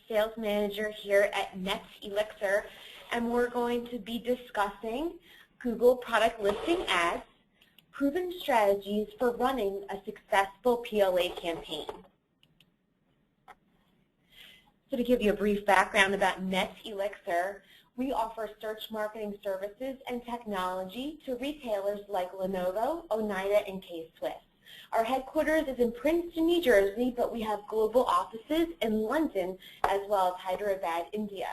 Sales Manager here at NetElixir, and we're going to be discussing Google product listing ads, proven strategies for running a successful PLA campaign. So to give you a brief background about NetElixir, we offer search marketing services and technology to retailers like Lenovo, Oneida, and K-Swiss. Our headquarters is in Princeton, New Jersey, but we have global offices in London as well as Hyderabad, India.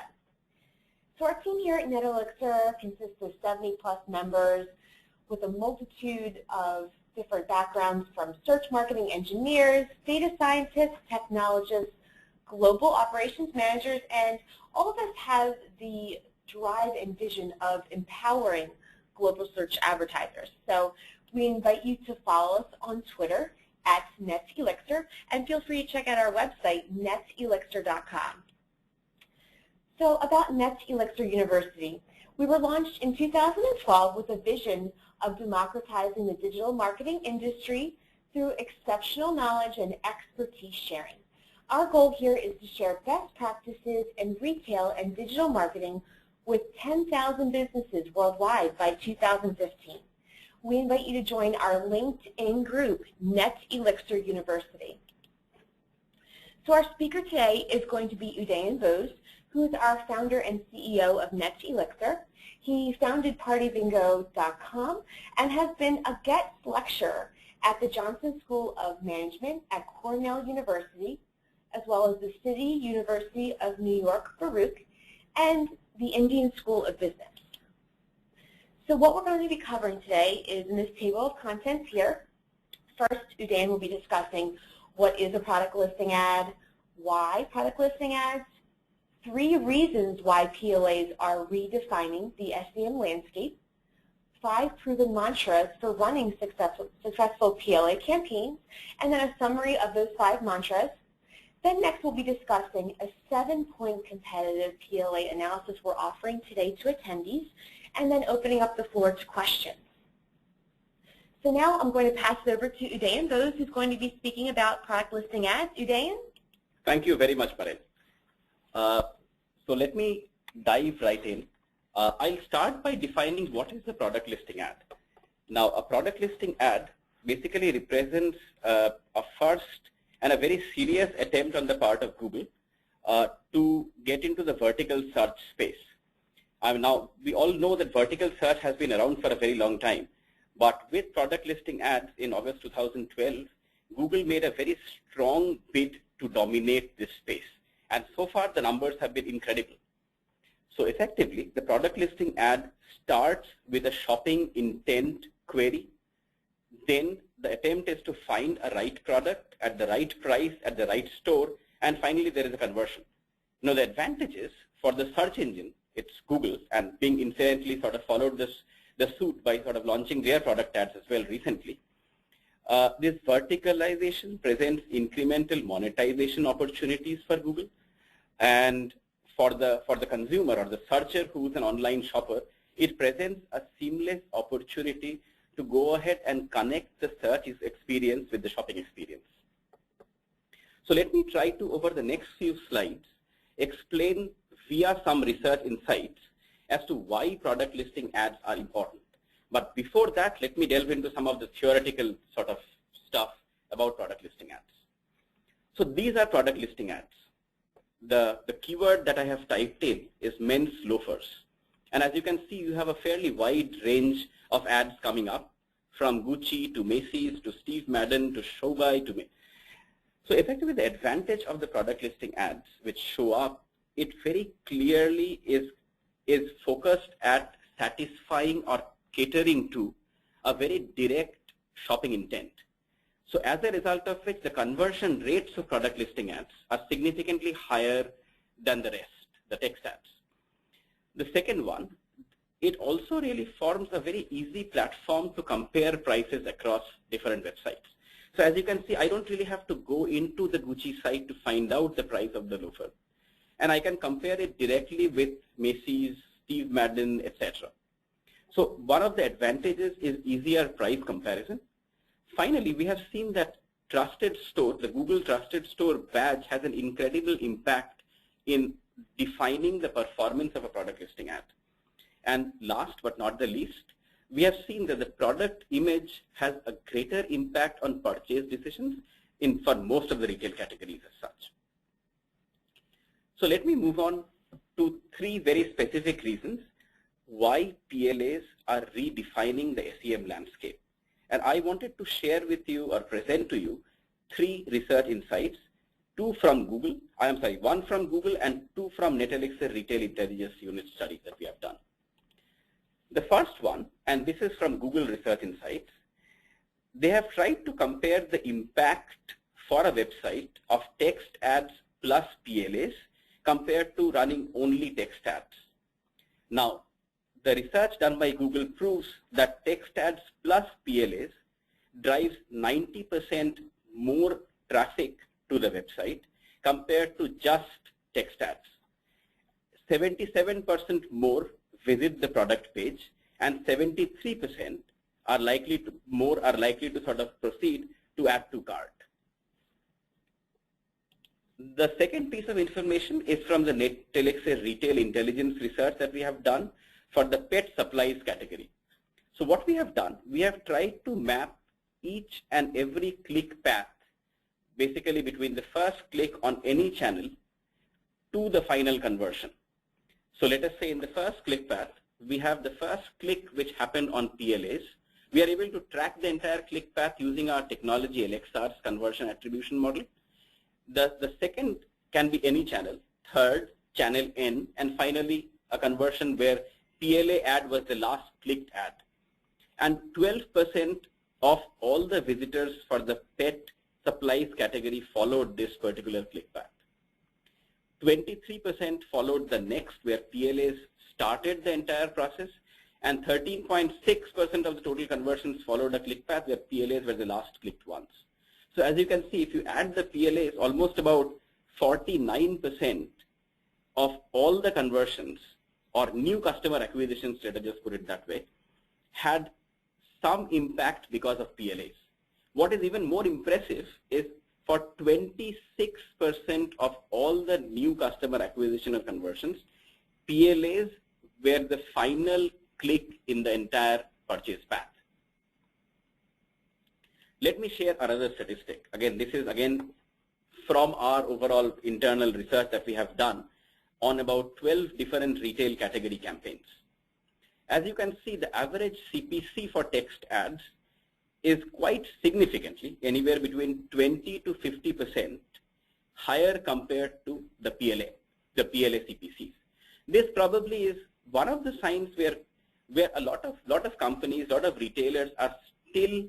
So our team here at NetElixir consists of 70-plus members with a multitude of different backgrounds, from search marketing engineers, data scientists, technologists, global operations managers, and all of us have the drive and vision of empowering global search advertisers. So we invite you to follow us on Twitter at NetElixir, and feel free to check out our website, NetElixir.com. So about NetElixir University, we were launched in 2012 with a vision of democratizing the digital marketing industry through exceptional knowledge and expertise sharing. Our goal here is to share best practices in retail and digital marketing with 10,000 businesses worldwide by 2015. We invite you to join our LinkedIn group, NetElixir University. So our speaker today is going to be Udayan Bose, who is our founder and CEO of NetElixir. He founded PartyBingo.com and has been a guest lecturer at the Johnson School of Management at Cornell University, as well as the City University of New York, Baruch, and the Indian School of Business. So what we're going to be covering today is in this table of contents here. First, Udayan will be discussing what is a product listing ad, why product listing ads, 3 reasons why PLAs are redefining the SEM landscape, 5 proven mantras for running successful PLA campaigns, and then a summary of those 5 mantras. Then next we'll be discussing a 7-point competitive PLA analysis we're offering today to attendees, and then opening up the floor to questions. So now I'm going to pass it over to Udayan Bose, who's going to be speaking about product listing ads. Udayan? Thank you very much, Parel. So let me dive right in. I'll start by defining what is a product listing ad. Now, a product listing ad basically represents a first and a very serious attempt on the part of Google to get into the vertical search space. Now, we all know that vertical search has been around for a very long time, but with product listing ads in August 2012, Google made a very strong bid to dominate this space. And so far, the numbers have been incredible. So effectively, the product listing ad starts with a shopping intent query. Then the attempt is to find a right product at the right price at the right store, and finally there is a conversion. Now the advantages for the search engine, it's Google, and Bing incidentally sort of followed the suit by sort of launching their product ads as well recently. This verticalization presents incremental monetization opportunities for Google, and for the consumer or the searcher who's an online shopper, it presents a seamless opportunity to go ahead and connect the search experience with the shopping experience. So let me try to, over the next few slides, explain via some research insights as to why product listing ads are important. But before that, let me delve into some of the theoretical sort of stuff about product listing ads. So these are product listing ads. The keyword that I have typed in is men's loafers. And as you can see, you have a fairly wide range of ads coming up, from Gucci to Macy's to Steve Madden to Shobai to me. So effectively, the advantage of the product listing ads which show up, it very clearly is focused at satisfying or catering to a very direct shopping intent. So as a result of which, the conversion rates of product listing ads are significantly higher than the rest, the text ads. The second one, it also really forms a very easy platform to compare prices across different websites. So as you can see, I don't really have to go into the Gucci site to find out the price of the loafer. And I can compare it directly with Macy's, Steve Madden, etc. So one of the advantages is easier price comparison. Finally, we have seen that trusted store, the Google Trusted Store badge has an incredible impact in defining the performance of a product listing ad. And last but not the least, we have seen that the product image has a greater impact on purchase decisions for most of the retail categories as such. So let me move on to 3 very specific reasons why PLAs are redefining the SEM landscape. And I wanted to share with you or present to you 3 research insights, 1 from Google and 2 from NetElixir Retail Intelligence Unit study that we have done. The first one, and this is from Google Research Insights, they have tried to compare the impact for a website of text ads plus PLAs compared to running only text ads. Now, the research done by Google proves that text ads plus PLAs drives 90% more traffic to the website compared to just text ads. 77% more visit the product page, and 73% are likely to sort of proceed to add to cart. The second piece of information is from the NetElixir Retail Intelligence research that we have done for the pet supplies category. So what we have done, we have tried to map each and every click path, basically between the first click on any channel to the final conversion. So let us say in the first click path, we have the first click which happened on PLAs. We are able to track the entire click path using our technology NetElixir's conversion attribution model. The second can be any channel, third, channel N, and finally a conversion where PLA ad was the last clicked ad. And 12% of all the visitors for the pet supplies category followed this particular click path. 23% followed the next, where PLAs started the entire process, and 13.6% of the total conversions followed a click path where PLAs were the last clicked ones. So as you can see, if you add the PLAs, almost about 49% of all the conversions or new customer acquisitions, let us just put it that way, had some impact because of PLAs. What is even more impressive is for 26% of all the new customer acquisition or conversions, PLAs were the final click in the entire purchase path. Let me share another statistic. Again, this is from our overall internal research that we have done on about 12 different retail category campaigns. As you can see, the average CPC for text ads is quite significantly, anywhere between 20 to 50% higher compared to the PLA CPCs. This probably is one of the signs where a lot of companies, a lot of retailers are still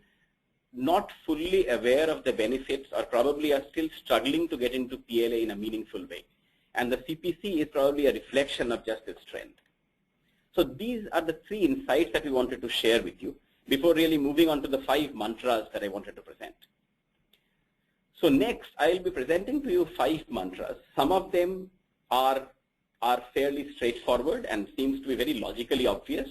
not fully aware of the benefits, or probably are still struggling to get into PLA in a meaningful way. And the CPC is probably a reflection of just this trend. So these are the 3 insights that we wanted to share with you before really moving on to the 5 mantras that I wanted to present. So next, I will be presenting to you 5 mantras. Some of them are fairly straightforward and seems to be very logically obvious.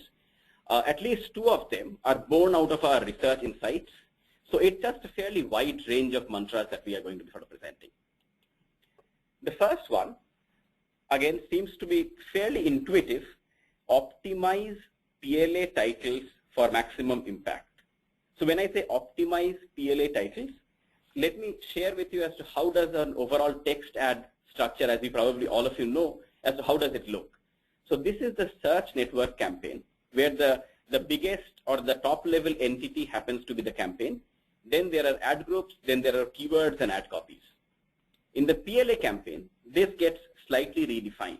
At least 2 of them are born out of our research insights. So it's just a fairly wide range of mantras that we are going to be sort of presenting. The first one, again, seems to be fairly intuitive: optimize PLA titles for maximum impact. So when I say optimize PLA titles, let me share with you as to how does an overall text ad structure, as you probably all of you know, as to how does it look. So this is the search network campaign, where the biggest or the top level entity happens to be the campaign. Then there are ad groups, then there are keywords and ad copies. In the PLA campaign, this gets slightly redefined.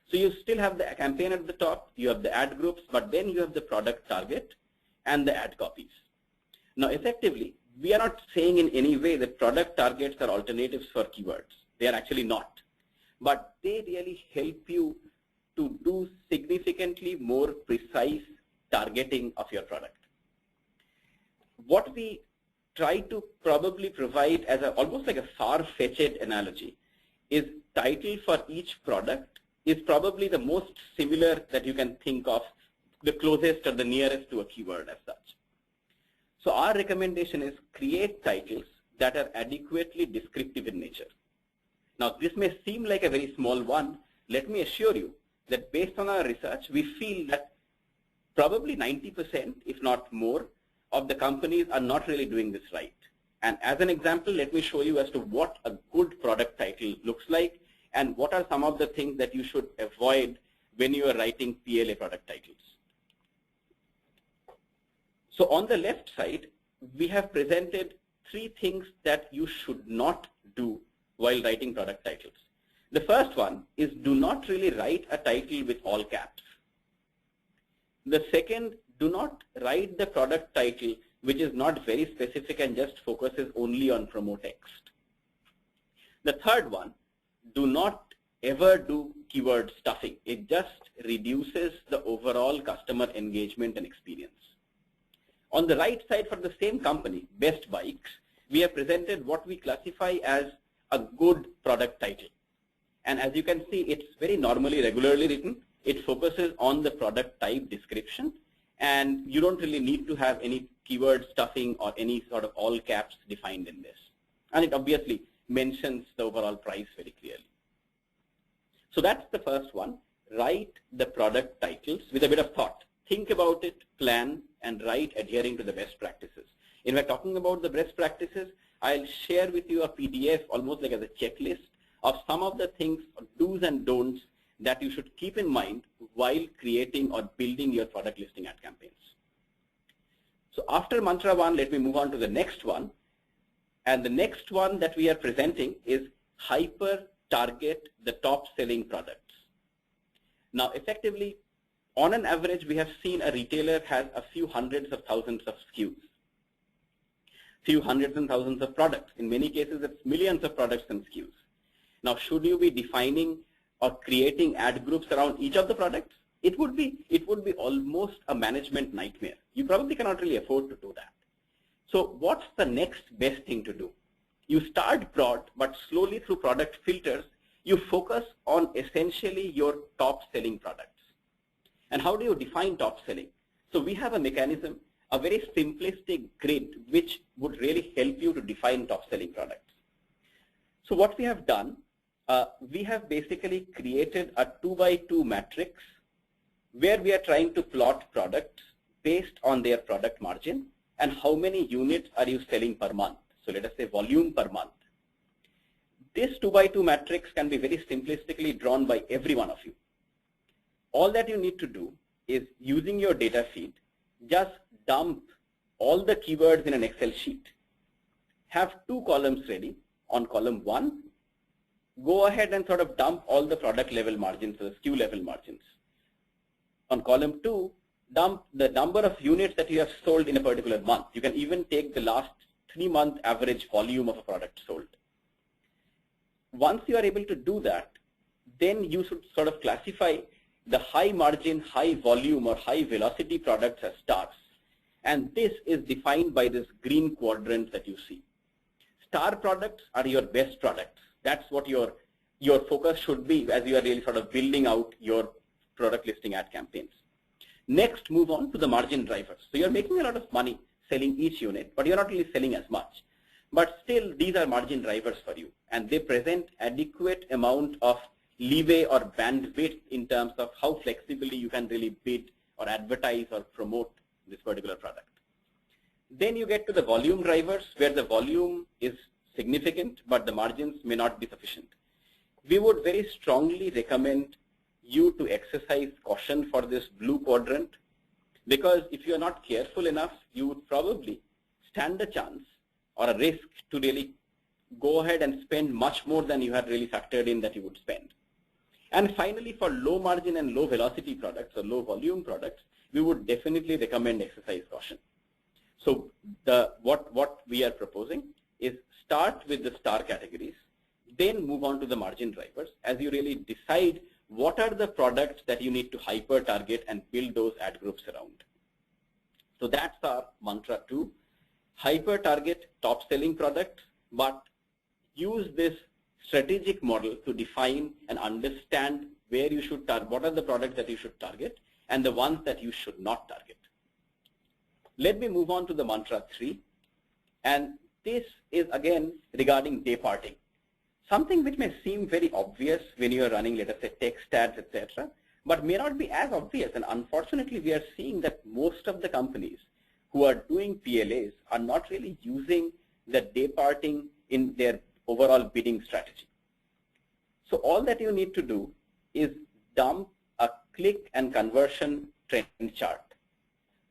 So you still have the campaign at the top, you have the ad groups, but then you have the product target and the ad copies. Now effectively, we are not saying in any way that product targets are alternatives for keywords. They are actually not. But they really help you to do significantly more precise targeting of your product. What we try to probably provide as almost like a far-fetched analogy is title for each product is probably the most similar that you can think of, the closest or the nearest to a keyword as such. So our recommendation is create titles that are adequately descriptive in nature. Now, this may seem like a very small one. Let me assure you that based on our research, we feel that probably 90%, if not more, of the companies are not really doing this right. And as an example, let me show you as to what a good product title looks like and what are some of the things that you should avoid when you are writing PLA product titles. So on the left side, we have presented 3 things that you should not do while writing product titles. The first one is do not really write a title with all caps. The second, do not write the product title which is not very specific and just focuses only on promo text. The third one, do not ever do keyword stuffing. It just reduces the overall customer engagement and experience. On the right side for the same company, Best Bikes, we have presented what we classify as a good product title. And as you can see, it's very normally, regularly written. It focuses on the product type description, and you don't really need to have any keyword stuffing or any sort of all caps defined in this. And it obviously mentions the overall price very clearly. So that's the first one. Write the product titles with a bit of thought. Think about it, plan, and write adhering to the best practices. In fact, talking about the best practices, I'll share with you a PDF almost like as a checklist of some of the things, do's and don'ts, that you should keep in mind while creating or building your product listing ad campaigns. So after mantra 1, let me move on to the next one. And the next one that we are presenting is hyper target the top selling products. Now effectively, on an average, we have seen a retailer has a few hundreds of thousands of SKUs, few hundreds and thousands of products. In many cases, it's millions of products and SKUs. Now, should you be defining or creating ad groups around each of the products? It would be almost a management nightmare. You probably cannot really afford to do that. So what's the next best thing to do? You start broad, but slowly through product filters, you focus on essentially your top selling products. And how do you define top selling? So we have a mechanism, a very simplistic grid, which would really help you to define top selling products. So what we have done, we have basically created a 2x2 matrix where we are trying to plot products based on their product margin and how many units are you selling per month. So let us say volume per month. This 2x2 matrix can be very simplistically drawn by every one of you. All that you need to do is, using your data feed, just dump all the keywords in an Excel sheet. Have 2 columns ready. On column 1, go ahead and sort of dump all the product level margins, the SKU level margins. On column 2, dump the number of units that you have sold in a particular month. You can even take the last 3-month average volume of a product sold. Once you are able to do that, then you should sort of classify the high margin, high volume, or high velocity products as stars. And this is defined by this green quadrant that you see. Star products are your best products. That's what your focus should be as you are really sort of building out your product listing ad campaigns. Next, move on to the margin drivers. So you're making a lot of money selling each unit, but you're not really selling as much. But still, these are margin drivers for you, and they present adequate amount of leeway or bandwidth in terms of how flexibly you can really bid or advertise or promote this particular product. Then you get to the volume drivers, where the volume is significant, but the margins may not be sufficient. We would very strongly recommend you to exercise caution for this blue quadrant, because if you are not careful enough, you would probably stand a chance or a risk to really go ahead and spend much more than you had really factored in that you would spend. And finally, for low margin and low velocity products or low volume products, we would definitely recommend exercise caution. So what we are proposing is start with the star categories, then move on to the margin drivers as you really decide what are the products that you need to hyper target and build those ad groups around. So that's our mantra 2. Hyper target top selling products, but use this strategic model to define and understand where you should target, what are the products that you should target and the ones that you should not target. Let me move on to the mantra 3, and this is again regarding day parting. something which may seem very obvious when you are running, let us say, text ads, etc., but may not be as obvious. And unfortunately, we are seeing that most of the companies who are doing PLAs are not really using the day parting in their overall bidding strategy. So all that you need to do is dump a click and conversion trend chart.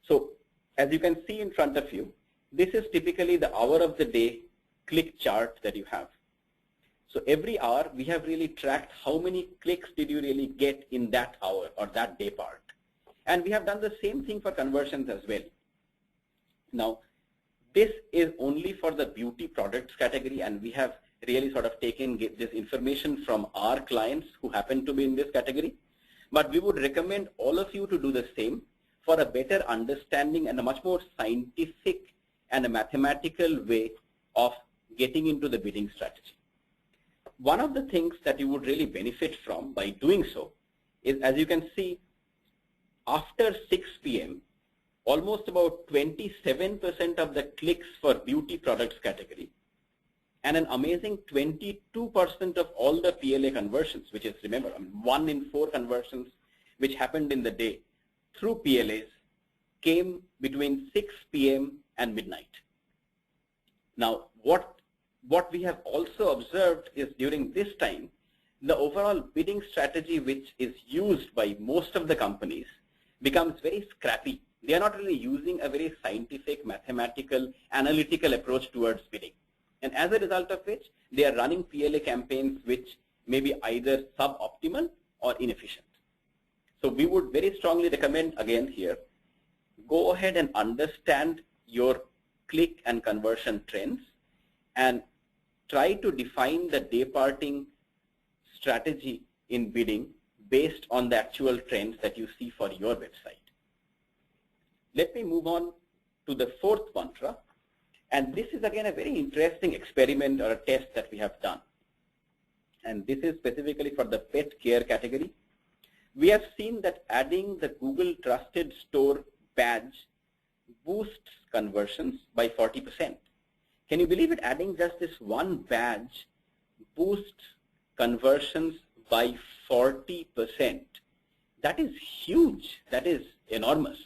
So as you can see in front of you, this is typically the hour of the day click chart that you have. So every hour we have really tracked how many clicks did you really get in that hour or that day part. And we have done the same thing for conversions as well. Now, this is only for the beauty products category, and we have really sort of taken this information from our clients who happen to be in this category. But we would recommend all of you to do the same for a better understanding and a much more scientific and a mathematical way of getting into the bidding strategy. One of the things that you would really benefit from by doing so is, as you can see, after 6 p.m., almost about 27% of the clicks for beauty products category and an amazing 22% of all the PLA conversions, which is, remember, 1 in 4 conversions which happened in the day through PLAs, came between 6 p.m. and midnight. Now, what we have also observed is during this time, the overall bidding strategy which is used by most of the companies becomes very scrappy. They are not really using a very scientific, mathematical, analytical approach towards bidding. And as a result of which, they are running PLA campaigns which may be either suboptimal or inefficient. So we would very strongly recommend, again here, go ahead and understand your click and conversion trends and try to define the day parting strategy in bidding based on the actual trends that you see for your website. Let me move on to the 4th mantra, and this is again a very interesting experiment or a test that we have done. And this is specifically for the pet care category. We have seen that adding the Google Trusted Store badge boosts conversions by 40%. Can you believe it? Adding just this one badge boosts conversions by 40%. That is huge. That is enormous.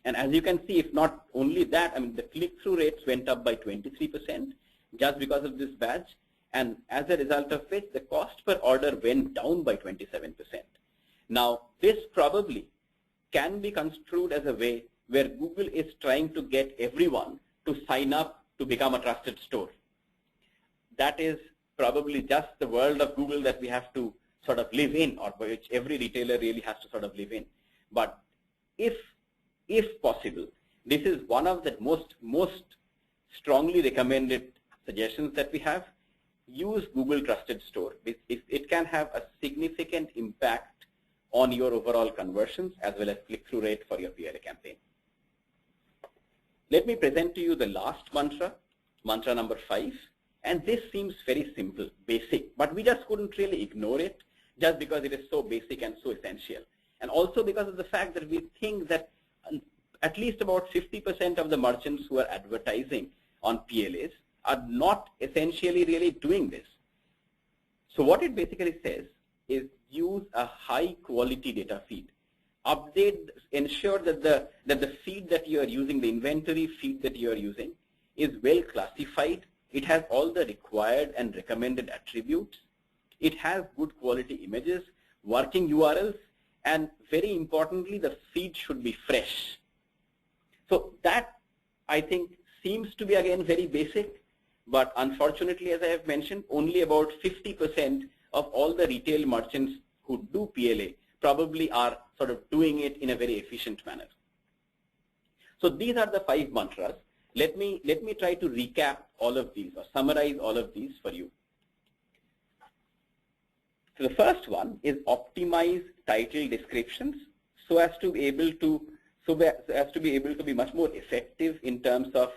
And as you can see, if not only that, I mean, the click-through rates went up by 23% just because of this badge. And as a result of which, the cost per order went down by 27%. Now, this probably can be construed as a way where Google is trying to get everyone to sign up to become a trusted store. That is probably just the world of Google that we have to sort of live in, or which every retailer really has to sort of live in. But if possible, this is one of the most strongly recommended suggestions that we have. Use Google Trusted Store. It can have a significant impact on your overall conversions as well as click-through rate for your PLA campaign. Let me present to you the last mantra, mantra number 5. And this seems very simple, basic, but we just couldn't really ignore it just because it is so basic and so essential. And also because of the fact that we think that at least about 50% of the merchants who are advertising on PLAs are not essentially really doing this. So what it basically says is use a high quality data feed. Update, ensure that the feed that you are using, the inventory feed that you are using, is well classified. It has all the required and recommended attributes. It has good quality images, working URLs, and very importantly, the feed should be fresh. So that, I think, seems to be again very basic, but unfortunately, as I have mentioned, only about 50% of all the retail merchants who do PLA probably are sort of doing it in a very efficient manner. So these are the 5 mantras. Let me try to recap all of these or summarize all of these for you. So the first one is optimize title descriptions so as to be able to be much more effective in terms of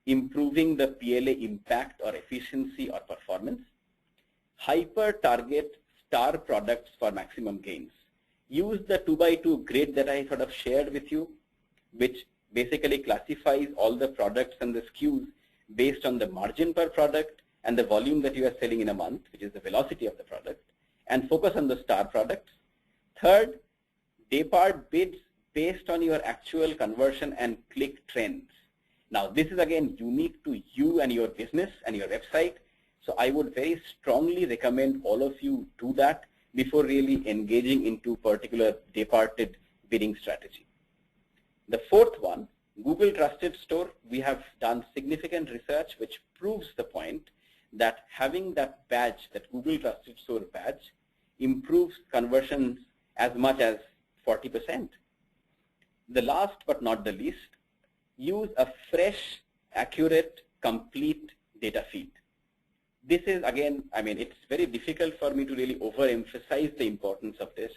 improving the PLA impact or efficiency or performance. Hyper target star products for maximum gains. Use the 2x2 grid that I sort of shared with you, which basically classifies all the products and the SKUs based on the margin per product and the volume that you are selling in a month, which is the velocity of the product, and focus on the star products. Third, daypart bids based on your actual conversion and click trends. Now, this is again unique to you and your business and your website. So I would very strongly recommend all of you do that before really engaging into particular dayparted bidding strategy. The fourth one, Google Trusted Store, we have done significant research which proves the point that having that badge, that Google Trusted Store badge, improves conversions as much as 40%. The last but not the least, use a fresh, accurate, complete data feed. This is again, I mean, it's very difficult for me to really overemphasize the importance of this,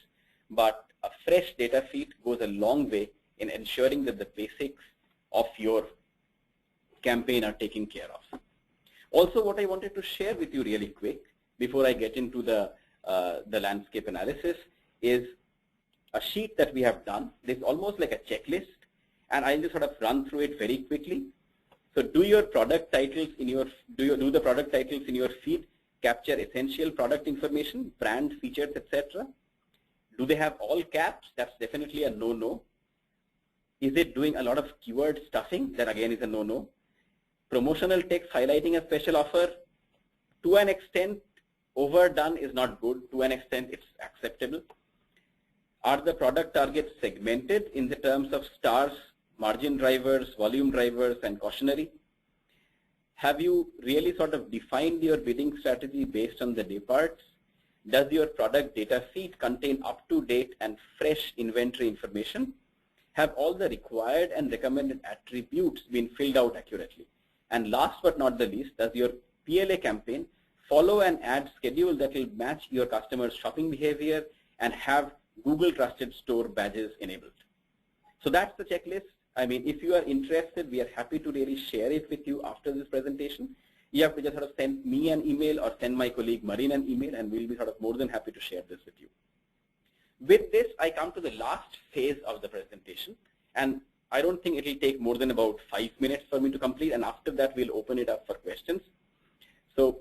but a fresh data feed goes a long way in ensuring that the basics of your campaign are taken care of. Also, what I wanted to share with you really quick before I get into the landscape analysis is a sheet that we have done. This is almost like a checklist, and I'll just sort of run through it very quickly. So do your product titles in your, do the product titles in your feed capture essential product information, brand features, etc.? Do they have all caps? That's definitely a no-no. Is it doing a lot of keyword stuffing? That again is a no-no. Promotional text highlighting a special offer, to an extent, overdone is not good. To an extent, it's acceptable. Are the product targets segmented in the terms of stars, margin drivers, volume drivers, and cautionary? Have you really sort of defined your bidding strategy based on the dayparts? Does your product data feed contain up-to-date and fresh inventory information? Have all the required and recommended attributes been filled out accurately? And last but not the least, does your PLA campaign follow an ad schedule that will match your customers' shopping behavior and have Google Trusted Store badges enabled? So that's the checklist. I mean, if you are interested, we are happy to really share it with you after this presentation. You have to just sort of send me an email or send my colleague Marine an email, and we'll be sort of more than happy to share this with you. With this, I come to the last phase of the presentation, and I don't think it will take more than about 5 minutes for me to complete, and after that, we'll open it up for questions. So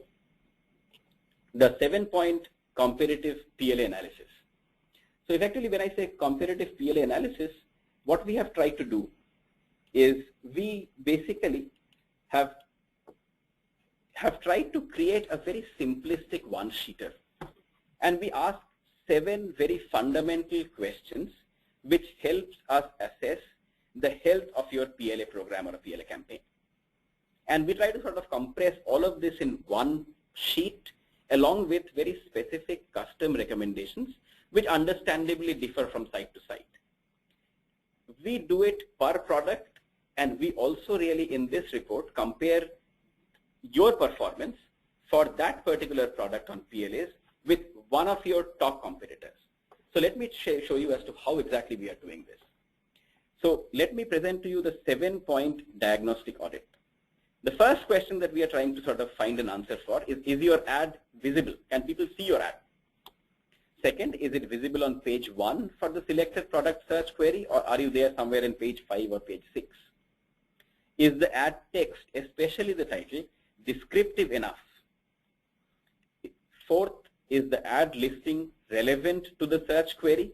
the 7-point comparative PLA analysis. So effectively, when I say comparative PLA analysis, what we have tried to do is we basically have tried to create a very simplistic one-sheeter. And we ask 7 very fundamental questions which helps us assess the health of your PLA program or a PLA campaign. And we try to sort of compress all of this in one sheet along with very specific custom recommendations which understandably differ from site to site. We do it per product, and we also really in this report compare your performance for that particular product on PLAs with one of your top competitors. So let me show you as to how exactly we are doing this. So let me present to you the 7-point diagnostic audit. The first question that we are trying to sort of find an answer for is your ad visible? Can people see your ad? Second, is it visible on page 1 for the selected product search query, or are you there somewhere in page 5 or page 6? Is the ad text, especially the title, descriptive enough? Fourth, is the ad listing relevant to the search query?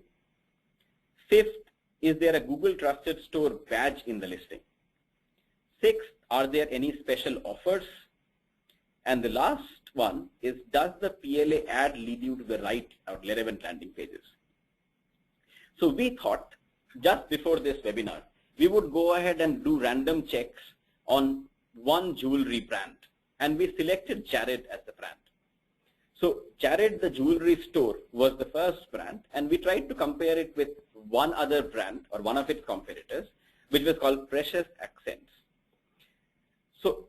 Fifth, is there a Google Trusted Store badge in the listing? Sixth, are there any special offers? And the last one is, does the PLA ad lead you to the right or relevant landing pages? So we thought just before this webinar, we would go ahead and do random checks on one jewelry brand, and we selected Jared as the brand. So Jared, the jewelry store, was the first brand, and we tried to compare it with one other brand or one of its competitors, which was called Precious Accents. So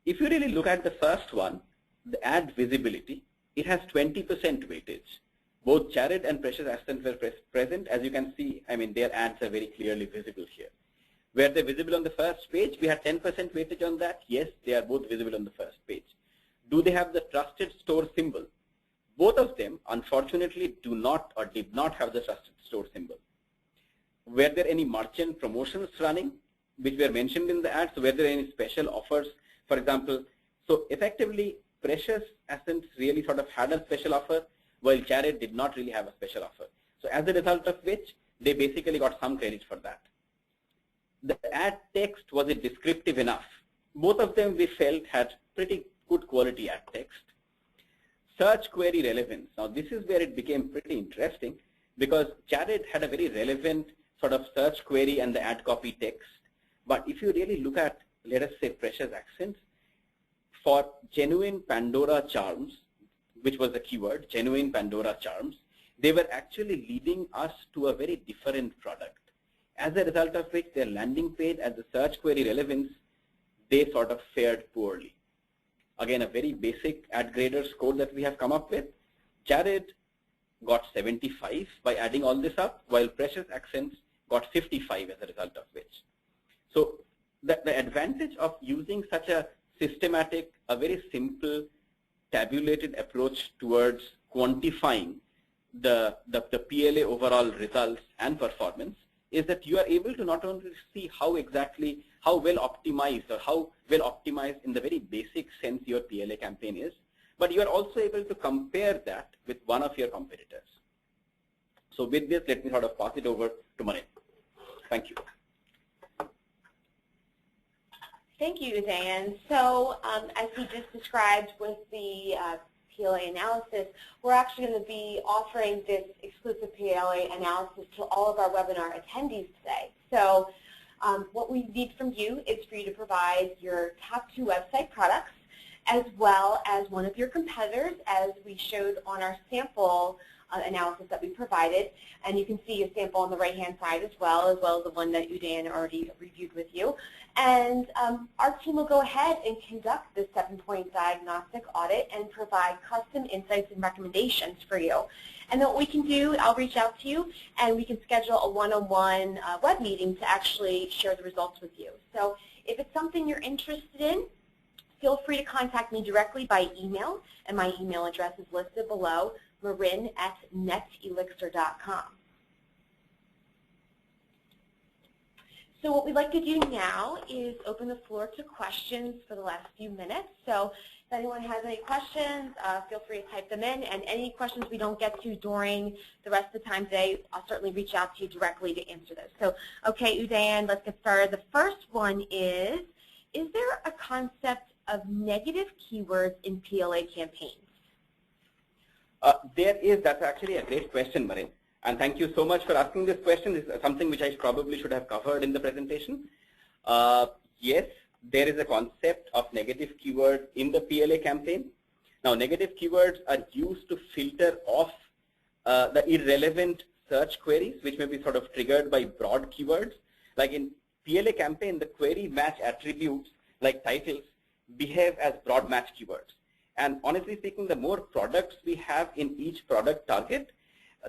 if you really look at the first one, the ad visibility, it has 20% weightage. Both Jared and Precious Accents were present. As you can see, I mean, their ads are very clearly visible here. Were they visible on the first page? We had 10% weightage on that. Yes, they are both visible on the first page. Do they have the Trusted Store symbol? Both of them, unfortunately, do not or did not have the Trusted Store symbol. Were there any merchant promotions running, which were mentioned in the ad? So were there any special offers, for example? So effectively, Precious Essence really sort of had a special offer, while Jared did not really have a special offer. So as a result of which, they basically got some credit for that. The ad text, was it descriptive enough? Both of them we felt had pretty good quality ad text. Search query relevance. Now this is where it became pretty interesting, because Jared had a very relevant sort of search query and the ad copy text. But if you really look at, let us say, Precious Accents, for genuine Pandora charms, which was the keyword, genuine Pandora charms, they were actually leading us to a very different product. As a result of which, their landing page as the search query relevance, they sort of fared poorly. Again, a very basic ad grader score that we have come up with. Jared got 75 by adding all this up, while Precious Accents got 55 as a result of which. So the advantage of using such a systematic, a very simple, tabulated approach towards quantifying the PLA overall results and performance is that you are able to not only see how well optimized or how well optimized in the very basic sense your PLA campaign is, but you are also able to compare that with one of your competitors. So with this, let me sort of pass it over to Marin. Thank you. Thank you, Udayan. So as he just described with the PLA analysis, we're actually going to be offering this exclusive PLA analysis to all of our webinar attendees today. So what we need from you is for you to provide your top 2 website products, as well as one of your competitors, as we showed on our sample analysis that we provided. And you can see a sample on the right-hand side as well as the one that Udayan already reviewed with you. And our team will go ahead and conduct this 7-point diagnostic audit and provide custom insights and recommendations for you. And then what we can do, I'll reach out to you, and we can schedule a one-on-one web meeting to actually share the results with you. So if it's something you're interested in, feel free to contact me directly by email, and my email address is listed below, marin@netelixir.com. So what we'd like to do now is open the floor to questions for the last few minutes. So if anyone has any questions, feel free to type them in. And any questions we don't get to during the rest of the time today, I'll certainly reach out to you directly to answer those. So, okay, Udayan, let's get started. The first one is there a concept of negative keywords in PLA campaigns? There is. That's actually a great question, Marin. And thank you so much for asking this question. This is something which I probably should have covered in the presentation. Yes, there is a concept of negative keywords in the PLA campaign. Now, negative keywords are used to filter off the irrelevant search queries, which may be sort of triggered by broad keywords. Like in PLA campaign, the query match attributes, like titles, behave as broad match keywords. And honestly speaking, the more products we have in each product target,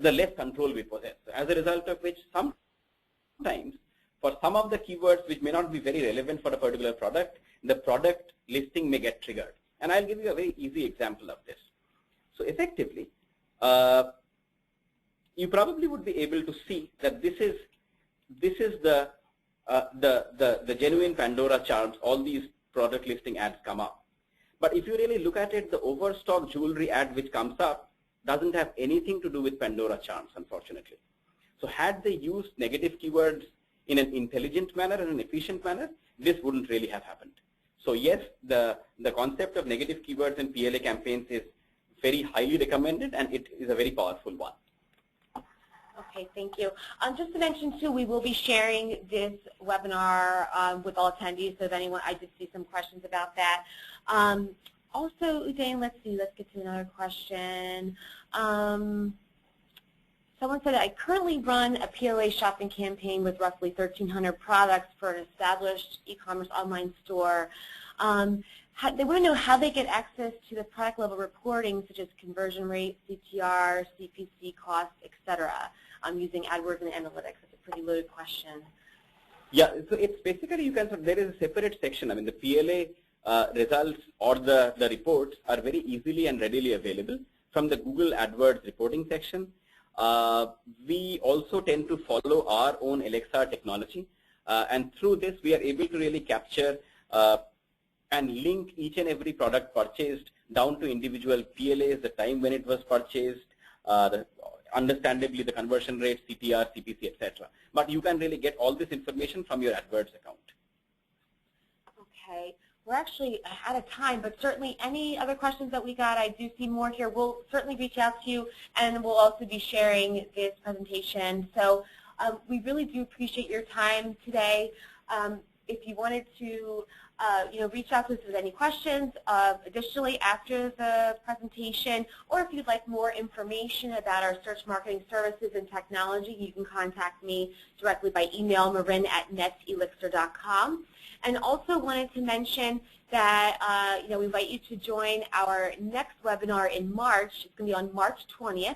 the less control we possess. As a result of which, sometimes for some of the keywords which may not be very relevant for a particular product, the product listing may get triggered. And I'll give you a very easy example of this. So effectively, you probably would be able to see that this is the genuine Pandora charms. All these product listing ads come up. But if you really look at it, the overstock jewelry ad which comes up doesn't have anything to do with Pandora charms, unfortunately. So had they used negative keywords in an intelligent manner and an efficient manner, this wouldn't really have happened. So yes, the concept of negative keywords in PLA campaigns is very highly recommended, and it is a very powerful one. Okay, thank you. Just to mention too, we will be sharing this webinar with all attendees, so if anyone, I did see some questions about that. Also, Udayan, let's get to another question. Someone said, I currently run a PLA shopping campaign with roughly 1,300 products for an established e-commerce online store. They want to know how they get access to the product level reporting, such as conversion rate, CTR, CPC costs, etc. Using AdWords and analytics. It's a pretty loaded question. Yeah, so it's basically, there is a separate section. I mean, the PLA results or the reports are very easily and readily available from the Google AdWords reporting section. We also tend to follow our own NetElixir technology, and through this we are able to really capture and link each and every product purchased down to individual PLAs, the time when it was purchased, understandably the conversion rate, CTR, CPC, etc. But you can really get all this information from your AdWords account. Okay. We're actually out of time, but certainly any other questions that we got, I do see more here. We'll certainly reach out to you, and we'll also be sharing this presentation. So we really do appreciate your time today. If you wanted to reach out to us with any questions additionally after the presentation, or if you'd like more information about our search marketing services and technology, you can contact me directly by email, marin@netelixir.com. And also wanted to mention that we invite you to join our next webinar in March. It's going to be on March 20th.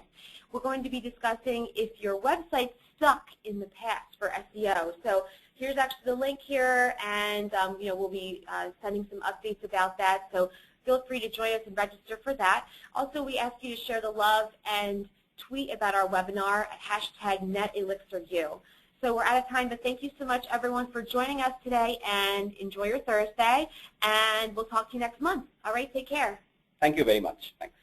We're going to be discussing if your website's stuck in the past for SEO. So here's actually the link here, and we'll be sending some updates about that. So feel free to join us and register for that. Also, we ask you to share the love and tweet about our webinar at #NetElixirU. So we're out of time, but thank you so much, everyone, for joining us today, and enjoy your Thursday, and we'll talk to you next month. All right, take care. Thank you very much. Thanks.